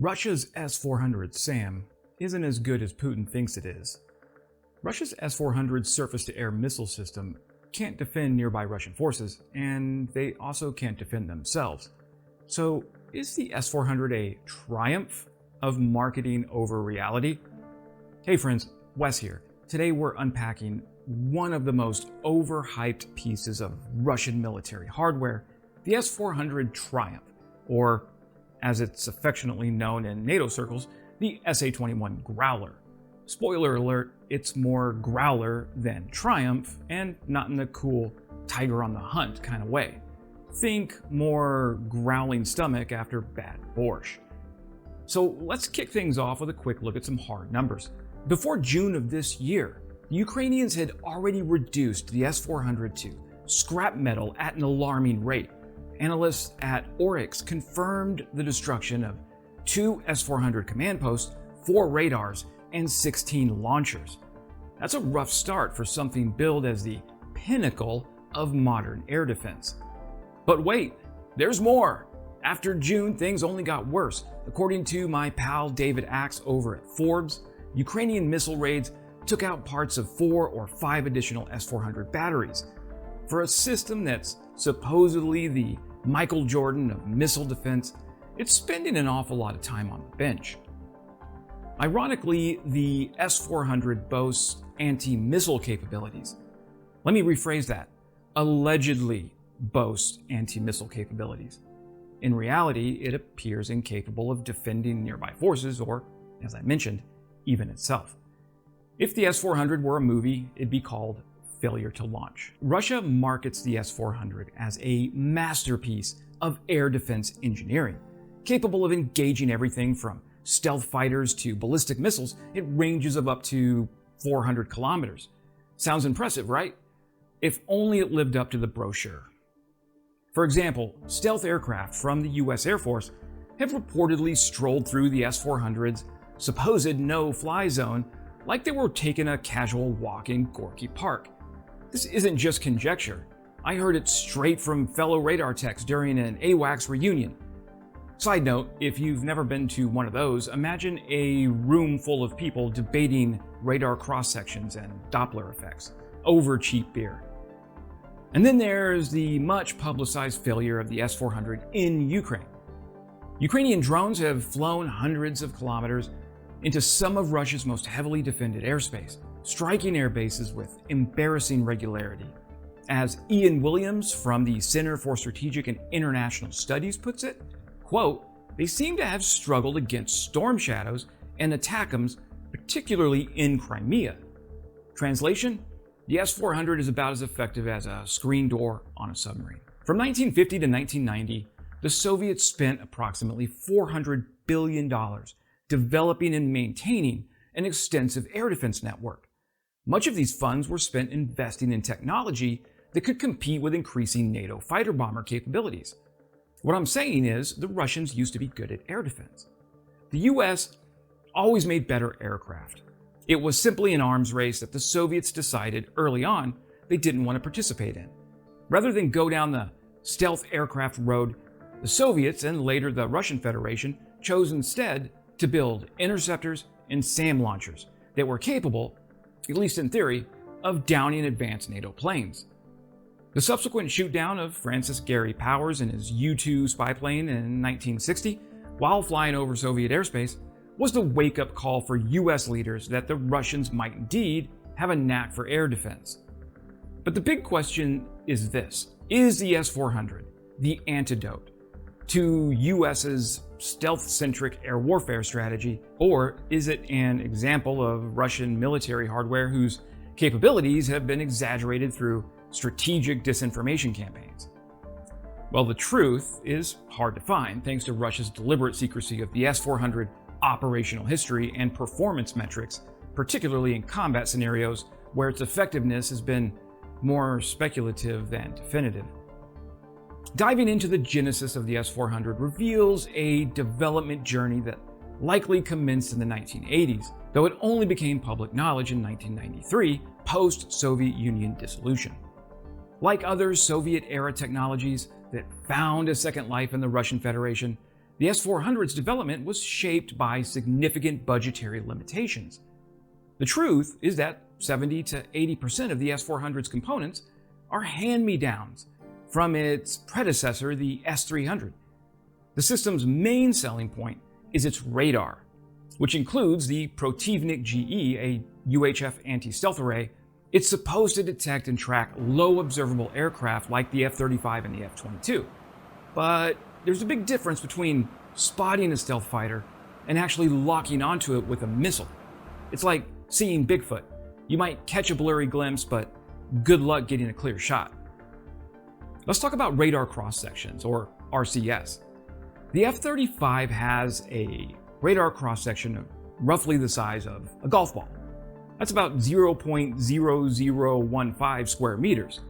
Russia's S-400 SAM isn't as good as Putin thinks it is. Russia's S-400 surface-to-air missile system can't defend nearby Russian forces, and they also can't defend themselves. So is the S-400 a triumph of marketing over reality? Hey friends, Wes here. Today we're unpacking one of the most overhyped pieces of Russian military hardware, the S-400 Triumph, or as it's affectionately known in NATO circles, the SA-21 Growler. Spoiler alert, it's more Growler than Triumph, and not in the cool tiger on the hunt kind of way. Think more growling stomach after bad borscht. So let's kick things off with a quick look at some hard numbers. Before June of this year, the Ukrainians had already reduced the S-400 to scrap metal at an alarming rate. Analysts at Oryx confirmed the destruction of 2 S-400 command posts, 4 radars, and 16 launchers. That's a rough start for something billed as the pinnacle of modern air defense. But wait, there's more! After June, things only got worse. According to my pal David Axe over at Forbes, Ukrainian missile raids took out parts of 4 or 5 additional S-400 batteries. For a system that's supposedly the Michael Jordan of missile defense, it's spending an awful lot of time on the bench. Ironically, the S-400 boasts anti-missile capabilities. Let me rephrase that. Allegedly boasts anti-missile capabilities. In reality, it appears incapable of defending nearby forces or, as I mentioned, even itself. If the S-400 were a movie, it'd be called Failure to Launch. Russia markets the S-400 as a masterpiece of air defense engineering. Capable of engaging everything from stealth fighters to ballistic missiles at ranges of up to 400 kilometers. Sounds impressive, right? If only it lived up to the brochure. For example, stealth aircraft from the US Air Force have reportedly strolled through the S-400's supposed no-fly zone like they were taking a casual walk in Gorky Park. This isn't just conjecture. I heard it straight from fellow radar techs during an AWACS reunion. Side note, if you've never been to one of those, imagine a room full of people debating radar cross-sections and Doppler effects over cheap beer. And then there's the much publicized failure of the S-400 in Ukraine. Ukrainian drones have flown hundreds of kilometers into some of Russia's most heavily defended airspace, striking air bases with embarrassing regularity. As Ian Williams from the Center for Strategic and International Studies puts it, quote, "They seem to have struggled against storm shadows and ATACMS, particularly in Crimea." Translation? The S-400 is about as effective as a screen door on a submarine. From 1950 to 1990, the Soviets spent approximately $400 billion developing and maintaining an extensive air defense network. Much of these funds were spent investing in technology that could compete with increasing NATO fighter bomber capabilities. What I'm saying is, the Russians used to be good at air defense. The US always made better aircraft. It was simply an arms race that the Soviets decided early on they didn't want to participate in. Rather than go down the stealth aircraft road, the Soviets and later the Russian Federation chose instead to build interceptors and SAM launchers that were capable, at least in theory, of downing advanced NATO planes. The subsequent shootdown of Francis Gary Powers and his U-2 spy plane in 1960, while flying over Soviet airspace, was the wake-up call for US leaders that the Russians might indeed have a knack for air defense. But the big question is this: is the S-400 the antidote to US's stealth-centric air warfare strategy, or is it an example of Russian military hardware whose capabilities have been exaggerated through strategic disinformation campaigns? Well, the truth is hard to find thanks to Russia's deliberate secrecy of the S-400 operational history and performance metrics, particularly in combat scenarios where its effectiveness has been more speculative than definitive. Diving into the genesis of the S-400 reveals a development journey that likely commenced in the 1980s, though it only became public knowledge in 1993, post-Soviet Union dissolution. Like other Soviet-era technologies that found a second life in the Russian Federation, the S-400's development was shaped by significant budgetary limitations. The truth is that 70 to 80% of the S-400's components are hand-me-downs from its predecessor, the S-300. The system's main selling point is its radar, which includes the Protivnik GE, a UHF anti-stealth array. It's supposed to detect and track low observable aircraft like the F-35 and the F-22. But there's a big difference between spotting a stealth fighter and actually locking onto it with a missile. It's like seeing Bigfoot. You might catch a blurry glimpse, but good luck getting a clear shot. Let's talk about radar cross-sections, or RCS. The F-35 has a radar cross-section of roughly the size of a golf ball. That's about 0.0015 square meters.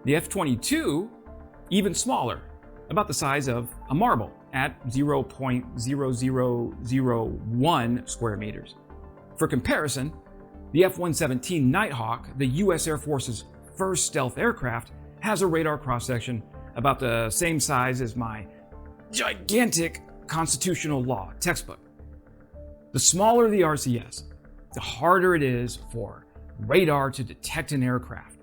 The F-22, even smaller, about the size of a marble at 0.0001 square meters. For comparison, the F-117 Nighthawk, the US Air Force's first stealth aircraft, has a radar cross-section about the same size as my gigantic constitutional law textbook. The smaller the RCS, the harder it is for radar to detect an aircraft.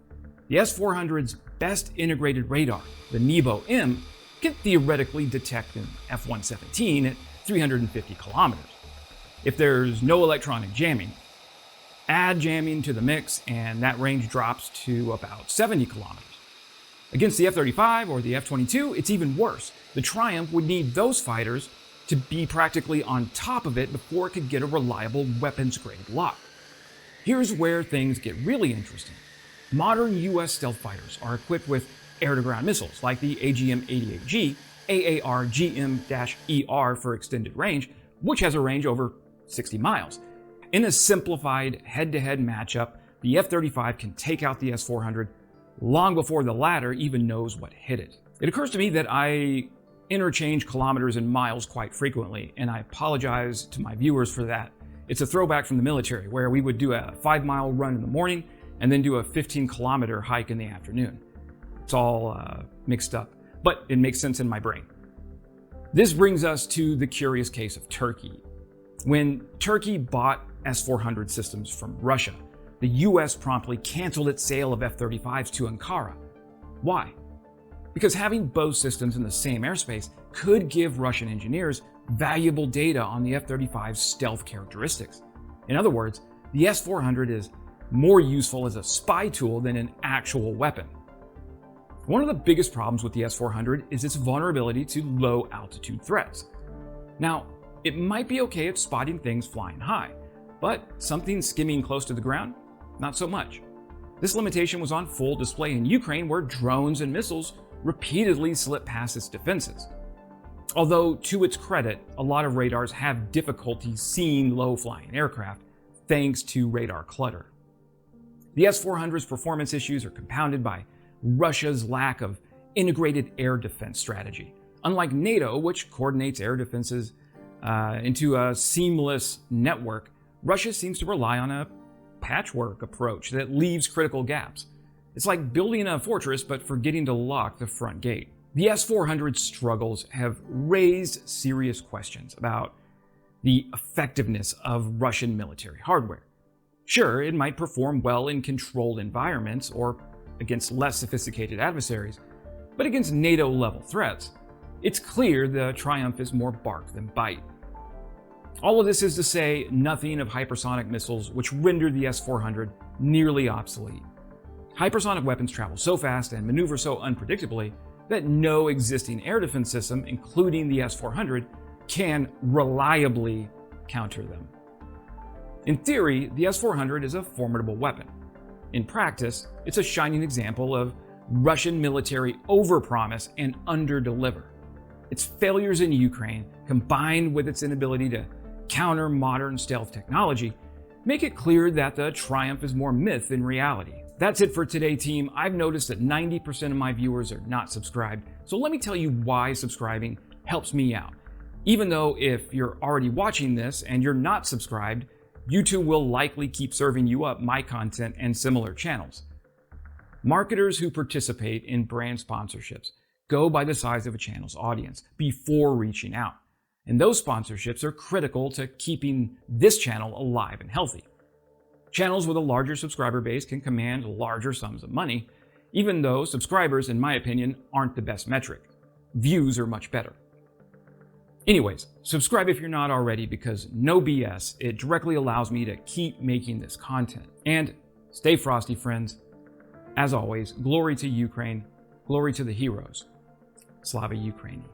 The S-400's best integrated radar, the Nebo-M, can theoretically detect an F-117 at 350 kilometers. If there's no electronic jamming, add jamming to the mix and that range drops to about 70 kilometers. Against the F-35 or the F-22, it's even worse. The Triumph would need those fighters to be practically on top of it before it could get a reliable weapons-grade lock. Here's where things get really interesting. Modern US stealth fighters are equipped with air-to-ground missiles like the AGM-88G, AAR-GM-ER for extended range, which has a range over 60 miles. In a simplified head-to-head matchup, the F-35 can take out the S-400 long before the latter even knows what hit it. It occurs to me that I interchange kilometers and miles quite frequently, and I apologize to my viewers for that. It's a throwback from the military, where we would do a 5-mile run in the morning and then do a 15-kilometer hike in the afternoon. It's all mixed up, but it makes sense in my brain. This brings us to the curious case of Turkey. When Turkey bought S-400 systems from Russia, the US promptly canceled its sale of F-35s to Ankara. Why? Because having both systems in the same airspace could give Russian engineers valuable data on the F-35's stealth characteristics. In other words, the S-400 is more useful as a spy tool than an actual weapon. One of the biggest problems with the S-400 is its vulnerability to low-altitude threats. Now, it might be okay at spotting things flying high, but something skimming close to the ground? Not so much. This limitation was on full display in Ukraine, where drones and missiles repeatedly slip past its defenses. Although, to its credit, a lot of radars have difficulty seeing low-flying aircraft, thanks to radar clutter. The S-400's performance issues are compounded by Russia's lack of integrated air defense strategy. Unlike NATO, which coordinates air defenses into a seamless network, Russia seems to rely on a patchwork approach that leaves critical gaps. It's like building a fortress but forgetting to lock the front gate. The S-400's struggles have raised serious questions about the effectiveness of Russian military hardware. Sure, it might perform well in controlled environments or against less sophisticated adversaries, but against NATO-level threats, it's clear the Triumph is more bark than bite. All of this is to say nothing of hypersonic missiles, which render the S-400 nearly obsolete. Hypersonic weapons travel so fast and maneuver so unpredictably that no existing air defense system, including the S-400, can reliably counter them. In theory, the S-400 is a formidable weapon. In practice, it's a shining example of Russian military overpromise and underdeliver. Its failures in Ukraine, combined with its inability to counter modern stealth technology, make it clear that the Triumph is more myth than reality. That's it for today, team. I've noticed that 90% of my viewers are not subscribed, so let me tell you why subscribing helps me out. Even though if you're already watching this and you're not subscribed, YouTube will likely keep serving you up my content and similar channels. Marketers who participate in brand sponsorships go by the size of a channel's audience before reaching out. And those sponsorships are critical to keeping this channel alive and healthy. Channels with a larger subscriber base can command larger sums of money, even though subscribers, in my opinion, aren't the best metric. Views are much better. Anyways, subscribe if you're not already, because no BS, it directly allows me to keep making this content. And stay frosty, friends. As always, glory to Ukraine, glory to the heroes. Slava Ukraini.